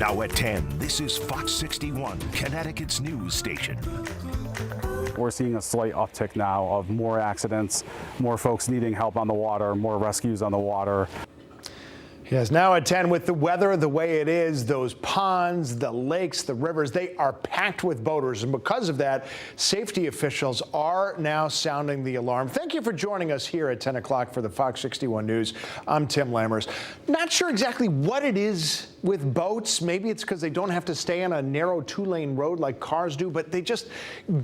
Now at 10, this is Fox 61, Connecticut's news station. We're seeing a slight uptick now of more accidents, more folks needing help on the water, more rescues on the water. Yes, now at 10, with the weather the way it is, those ponds, the lakes, the rivers, they are packed with boaters. And because of that, safety officials are now sounding the alarm. Thank you for joining us here at 10 o'clock for the Fox 61 News. I'm Tim Lammers. Not sure exactly what it is with boats. Maybe it's because they don't have to stay on a narrow 2-lane road like cars do, but they just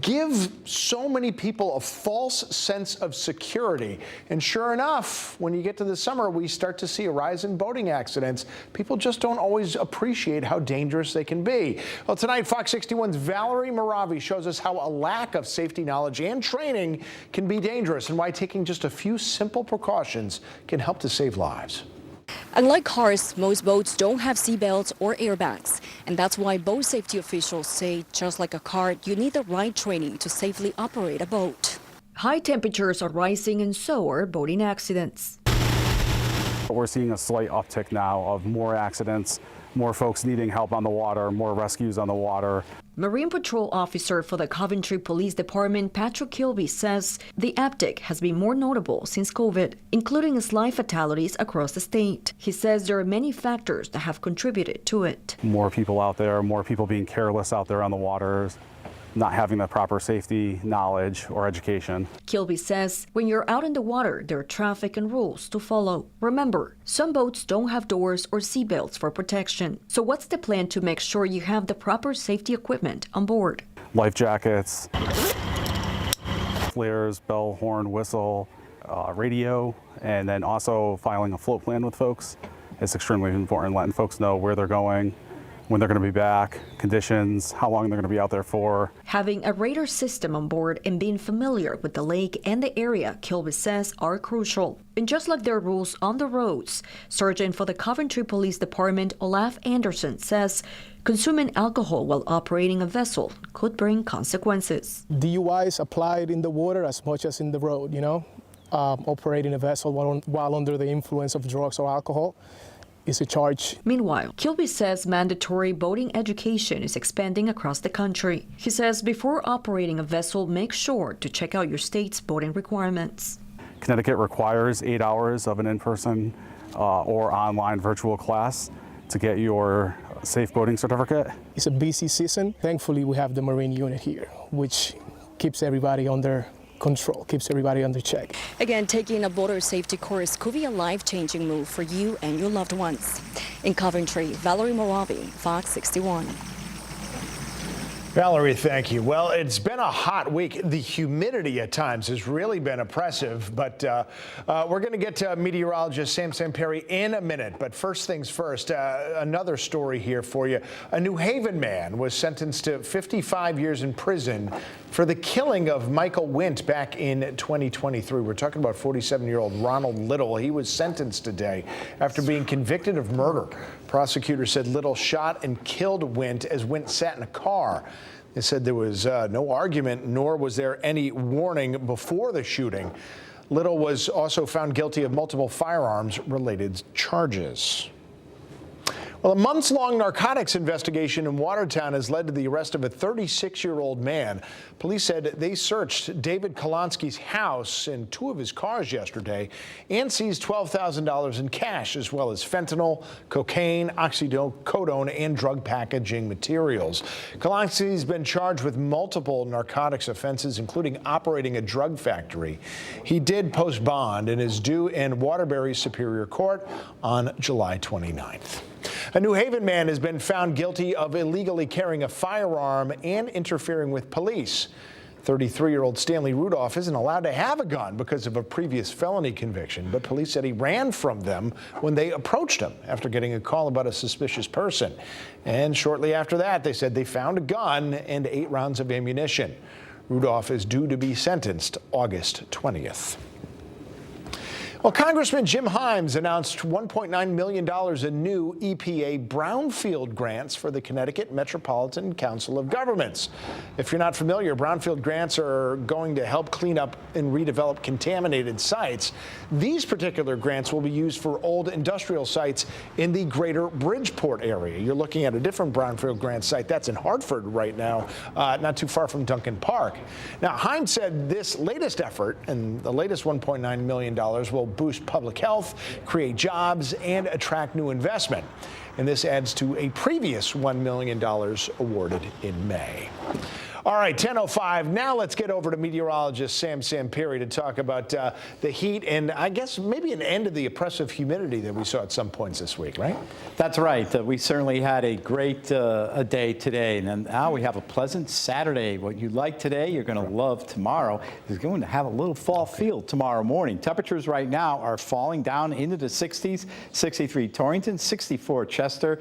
give so many people a false sense of security. And sure enough, when you get to the summer, we start to see a rise in boating accidents. People just don't always appreciate how dangerous they can be. Well, tonight, Fox 61's Valerie Moravi shows us how a lack of safety knowledge and training can be dangerous and why taking just a few simple precautions can help to save lives. Unlike cars, most boats don't have seatbelts or airbags. And that's why boat safety officials say, just like a car, you need the right training to safely operate a boat. High temperatures are rising and so are boating accidents. We're seeing a slight uptick now of more accidents, more folks needing help on the water, more rescues on the water. Marine Patrol Officer for the Coventry Police Department, Patrick Kilby, says the uptick has been more notable since COVID, including live fatalities across the state. He says there are many factors that have contributed to it. More people out there, more people being careless out there on the waters, not having the proper safety knowledge or education. Kilby says when you're out in the water, there are traffic and rules to follow. Remember, some boats don't have doors or seatbelts for protection. So what's the plan to make sure you have the proper safety equipment on board? Life jackets, flares, bell, horn, whistle, radio, and then also filing a float plan with folks. It's extremely important, letting folks know where they're going, when they're going to be back, conditions, how long they're going to be out there for. Having a radar system on board and being familiar with the lake and the area, Kilby says, are crucial. And just like there are rules on the roads, Sergeant for the Coventry Police Department, Olaf Anderson, says consuming alcohol while operating a vessel could bring consequences. DUIs applied in the water as much as in the road, operating a vessel while under the influence of drugs or alcohol is a charge. Meanwhile, Kilby says mandatory boating education is expanding across the country. He says before operating a vessel, make sure to check out your state's boating requirements. Connecticut requires 8 hours of an in-person or online virtual class to get your safe boating certificate. It's a busy season. Thankfully, we have the Marine unit here, which keeps everybody under control, keeps everybody under check. Again, taking a boater safety course could be a life-changing move for you and your loved ones. In Coventry, Valerie Moravi, Fox 61. Valerie, thank you. Well, it's been a hot week. The humidity at times has really been oppressive, but we're going to get to meteorologist Sam Samperi in a minute. But first things first, another story here for you. A New Haven man was sentenced to 55 years in prison for the killing of Michael Wint back in 2023. We're talking about 47-year-old Ronald Little. He was sentenced today after being convicted of murder. Prosecutors said Little shot and killed Wint as Wint sat in a car. They said there was no argument, nor was there any warning before the shooting. Little was also found guilty of multiple firearms-related charges. Well, a months-long narcotics investigation in Watertown has led to the arrest of a 36-year-old man. Police said they searched David Kolonsky's house and 2 of his cars yesterday and seized $12,000 in cash, as well as fentanyl, cocaine, oxycodone, and drug packaging materials. Kolonsky's been charged with multiple narcotics offenses, including operating a drug factory. He did post bond and is due in Waterbury Superior Court on July 29th. A New Haven man has been found guilty of illegally carrying a firearm and interfering with police. 33-year-old Stanley Rudolph isn't allowed to have a gun because of a previous felony conviction, but police said he ran from them when they approached him after getting a call about a suspicious person. And shortly after that, they said they found a gun and 8 rounds of ammunition. Rudolph is due to be sentenced August 20th. Well, Congressman Jim Himes announced $1.9 million in new EPA brownfield grants for the Connecticut Metropolitan Council of Governments. If you're not familiar, brownfield grants are going to help clean up and redevelop contaminated sites. These particular grants will be used for old industrial sites in the greater Bridgeport area. You're looking at a different brownfield grant site. That's in Hartford right now, not too far from Duncan Park. Now, Himes said this latest effort and the latest $1.9 million will boost public health, create jobs, and attract new investment. And this adds to a previous $1 million awarded in May. All right, 10:05. Now let's get over to meteorologist Sam Samperi to talk about the heat and I guess maybe an end of the oppressive humidity that we saw at some points this week, right? That's right. We certainly had a great a day today, and now we have a pleasant Saturday. What you like today, you're going to love tomorrow. It's going to have a little fall feel tomorrow morning. Temperatures right now are falling down into the 60s. 63 Torrington, 64 Chester,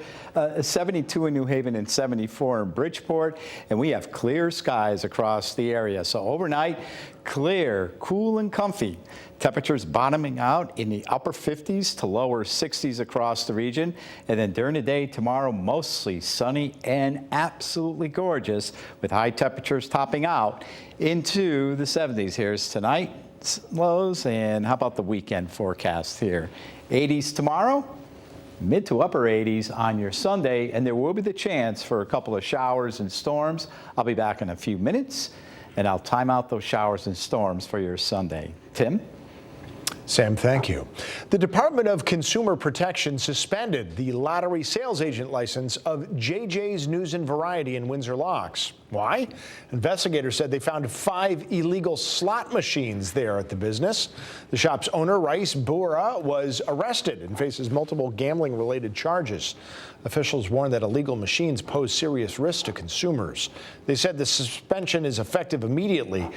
72 in New Haven, and 74 in Bridgeport. And we have clear skies across the area. So overnight, clear, cool, and comfy. Temperatures bottoming out in the upper 50s to lower 60s across the region. And then during the day tomorrow, mostly sunny and absolutely gorgeous with high temperatures topping out into the 70s. Here's tonight's lows, and how about the weekend forecast here? 80s tomorrow, mid to upper 80s on your Sunday, and there will be the chance for a couple of showers and storms. I'll be back in a few minutes, and I'll time out those showers and storms for your Sunday. Tim? Sam, thank you. The Department of Consumer Protection suspended the lottery sales agent license of JJ's News and Variety in Windsor Locks. Why? Investigators said they found 5 illegal slot machines there at the business. The shop's owner, Rice Bura, was arrested and faces multiple gambling-related charges. Officials warned that illegal machines pose serious risks to consumers. They said the suspension is effective immediately.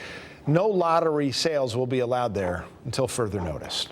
No lottery sales will be allowed there until further notice.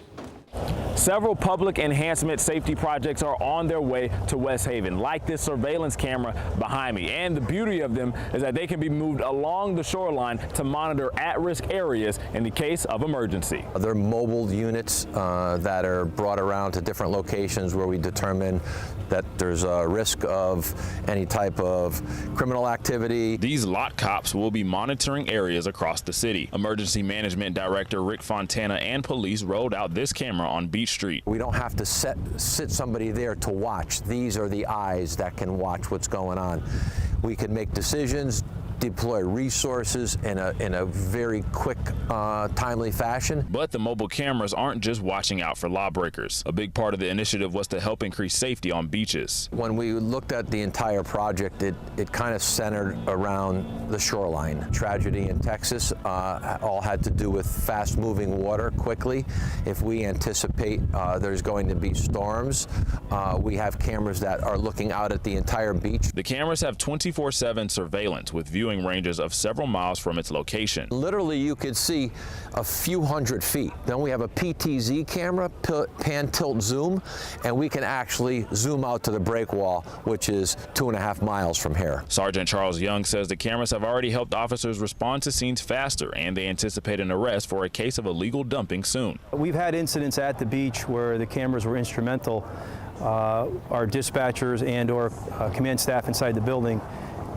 Several public enhancement safety projects are on their way to West Haven, like this surveillance camera behind me. And the beauty of them is that they can be moved along the shoreline to monitor at-risk areas in the case of emergency. They're mobile units that are brought around to different locations where we determine that there's a risk of any type of criminal activity. These lot cops will be monitoring areas across the city. Emergency Management Director Rick Fontana and police rolled out this camera on Beach Street. We don't have to sit somebody there to watch. These are the eyes that can watch what's going on. We can make decisions, deploy resources in a very quick, timely fashion. But the mobile cameras aren't just watching out for lawbreakers. A big part of the initiative was to help increase safety on beaches. When we looked at the entire project, it kind of centered around the shoreline. Tragedy in Texas all had to do with fast-moving water quickly. If we anticipate there's going to be storms, we have cameras that are looking out at the entire beach. The cameras have 24/7 surveillance with viewing ranges of several miles from its location. Literally, you could see a few hundred feet. Then we have a PTZ camera, pan, tilt, zoom, and we can actually zoom out to the break wall, which is 2.5 miles from here. Sergeant Charles Young says the cameras have already helped officers respond to scenes faster, and they anticipate an arrest for a case of illegal dumping soon. We've had incidents at the beach where the cameras were instrumental. Our dispatchers and or command staff inside the building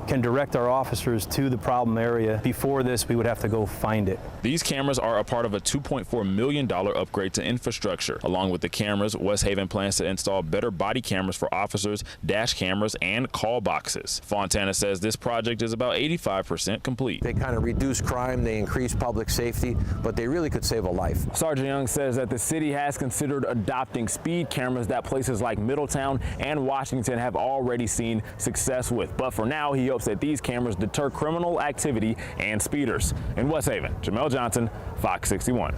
can direct our officers to the problem area. Before this, we would have to go find it. These cameras are a part of a $2.4 million upgrade to infrastructure. Along with the cameras, West Haven plans to install better body cameras for officers, dash cameras, and call boxes. Fontana says this project is about 85% complete. They kind of reduce crime, they increase public safety, but they really could save a life. Sergeant Young says that the city has considered adopting speed cameras that places like Middletown and Washington have already seen success with. But for now, he hopes that these cameras deter criminal activity and speeders. In West Haven, Jamel Johnson, Fox 61.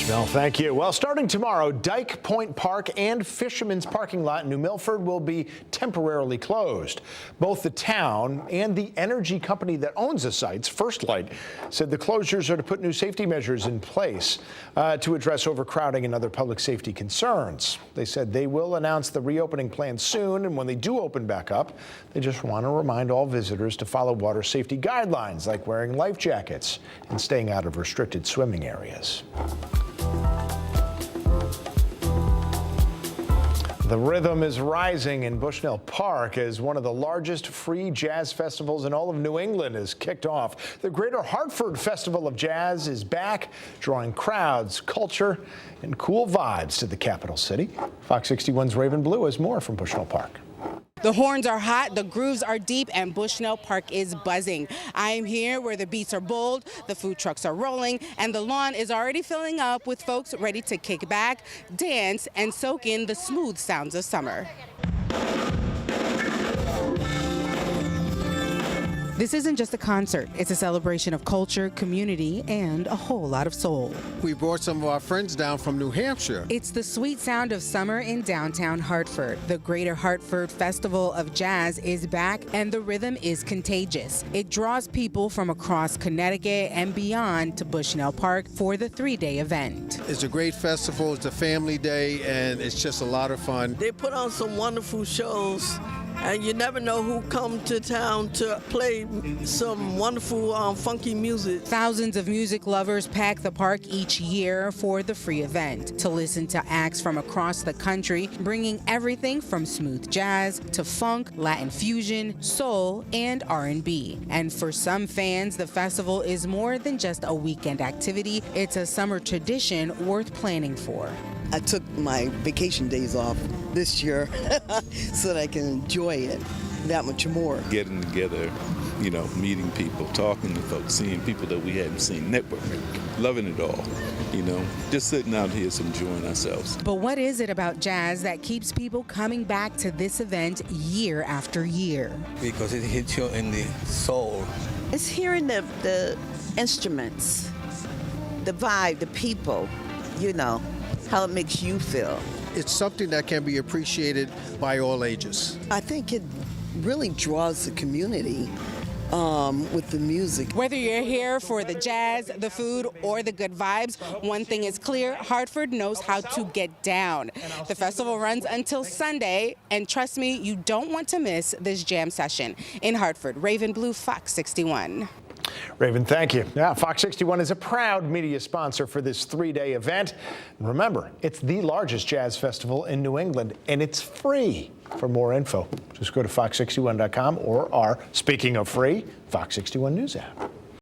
Jamel, thank you. Well, starting tomorrow, Dyke Point Park and Fisherman's parking lot in New Milford will be temporarily closed. Both the town and the energy company that owns the sites, First Light, said the closures are to put new safety measures in place to address overcrowding and other public safety concerns. They said they will announce the reopening plan soon, and when they do open back up, they just want to remind all visitors to follow water safety guidelines like wearing life jackets and staying out of restricted swimming areas. The rhythm is rising in Bushnell Park as one of the largest free jazz festivals in all of New England is kicked off. The Greater Hartford Festival of Jazz is back, drawing crowds, culture, and cool vibes to the capital city. Fox 61's Raven Blue has more from Bushnell Park. The horns are hot, the grooves are deep, and Bushnell Park is buzzing. I am here where the beats are bold, the food trucks are rolling, and the lawn is already filling up with folks ready to kick back, dance, and soak in the smooth sounds of summer. This isn't just a concert, it's a celebration of culture, community, and a whole lot of soul. We brought some of our friends down from New Hampshire. It's the sweet sound of summer in downtown Hartford. The Greater Hartford Festival of Jazz is back, and the rhythm is contagious. It draws people from across Connecticut and beyond to Bushnell Park for the 3-day event. It's a great festival, it's a family day, and it's just a lot of fun. They put on some wonderful shows. And you never know who come to town to play some wonderful, funky music. Thousands of music lovers pack the park each year for the free event to listen to acts from across the country, bringing everything from smooth jazz to funk, Latin fusion, soul, and R&B. And for some fans, the festival is more than just a weekend activity. It's a summer tradition worth planning for. I took my vacation days off this year so that I can enjoy it that much more. Getting together, meeting people, talking to folks, seeing people that we hadn't seen, networking, loving it all, just sitting out here enjoying ourselves. But what is it about jazz that keeps people coming back to this event year after year? Because it hits you in the soul. It's hearing the instruments, the vibe, the people, how it makes you feel. It's something that can be appreciated by all ages. I think it really draws the community with the music. Whether you're here for the jazz, the food, or the good vibes, one thing is clear, Hartford knows how to get down. The festival runs until Sunday, and trust me, you don't want to miss this jam session. In Hartford, Raven Blue, Fox 61. Raven, thank you. Yeah, Fox 61 is a proud media sponsor for this 3-day event. And remember, it's the largest jazz festival in New England, and it's free. For more info, just go to fox61.com or our, speaking of free, Fox 61 News app.